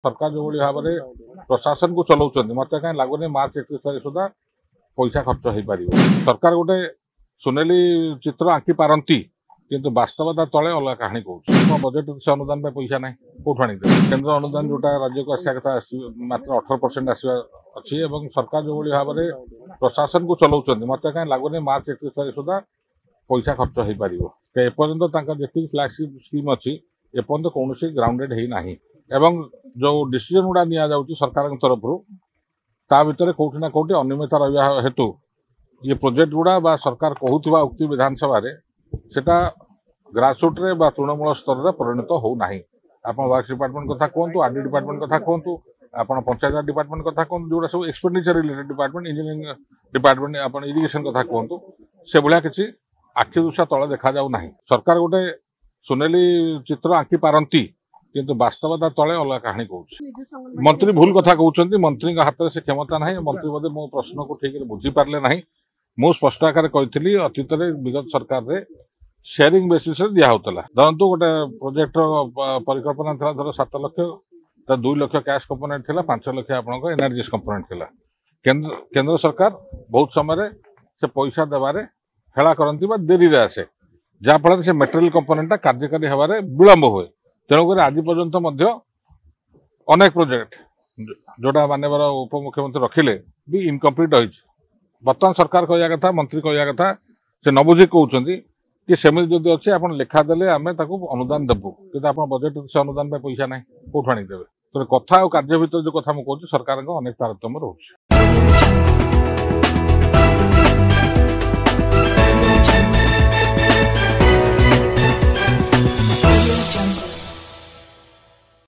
सरकार जो भाव में प्रशासन को चलाउछन्ति मते कहीं लगुनि मार्च 31 तारिख सुधा पैसा खर्च हो पार। सरकार गोटे सुनेली चित्र आंकी पारती किंतु वास्तवता तले अलग कहानी कौन बजेट से अनुदान पैसा ना कौट आनी केन्द्र अनुदान जोटा राज्य को आसा कथा मात्र 18% आसवा अच्छी सरकार जो भाव में प्रशासन को चलाउछन्ति मते कहीं लगुनि मार्च 31 तारिख सुधा पैसा खर्च हो पार। एपर्यंत जी फ्लैगशिप स्कीम अच्छी एपर्यंत कौन ग्राउंडेड है ना एवं जो डिसीजन गुड़ा नि सरकार तरफ ता भर कौटि ना कौटि अनियमितता रहा हेतु ये प्रोजेक्ट गुड़ा बा सरकार कहूथिबा उक्ति विधानसभा सेटा ग्रासरूट रे बा तृणमूल स्तर में परिणत हो ना। आप वर्क्स डिपार्टमेंट कथा कहतु आरडी डिपार्टमेंट कथा कहतु आप पंचायत डिपार्टमेंट कथा कहतु जोड़ा सब expenditure related department engineering department आप इरिगेशन कथा कहतु से भाया किसी आखि दुषा तले देखा जाऊ ना। सरकार गोटे सुनेली चित्र आंकी पारती किंतु वास्तवता तले अलग कहानी कौन मंत्री भूल कथा कहते मंत्री हाथ में से क्षमता ना मंत्री बोधे मो प्रश्न को ठीक बुझी पारे ना। मु स्पष्ट आकार कही अतीत विगत सरकार रे शेयरिंग बेसिस दिया होता धरतु गोटे प्रोजेक्ट परिकल्पना था धर 7 लाख 2 लाख कैश कंपोनेंट थी 5 लाख आप एनर्जीएस कंपोनेंट थी। केंद्र सरकार बहुत समय से पैसा देवे हेला करती देरी आसे जहाँफल से मेटेरियल कंपोनेंटा कार्यकारी हबारे विलंब हुए। तेणुक आज पर्यंत अनेक प्रोजेक्ट जोटा मानवर उपमुख्यमंत्री रखिले भी इनकम्प्लीट रही। बर्तमान सरकार कहया कथा मंत्री कहया कथा से न बुझी कहते कि सेमती जदि अच्छे आप लेखा देले आम अनुदान देवु कि बजेट से अनुदान पैसा ना कौट आनी देवे। तो कथा और कार्य भर जो कथा मुझे सरकार अनेक तारतम्य रोचे।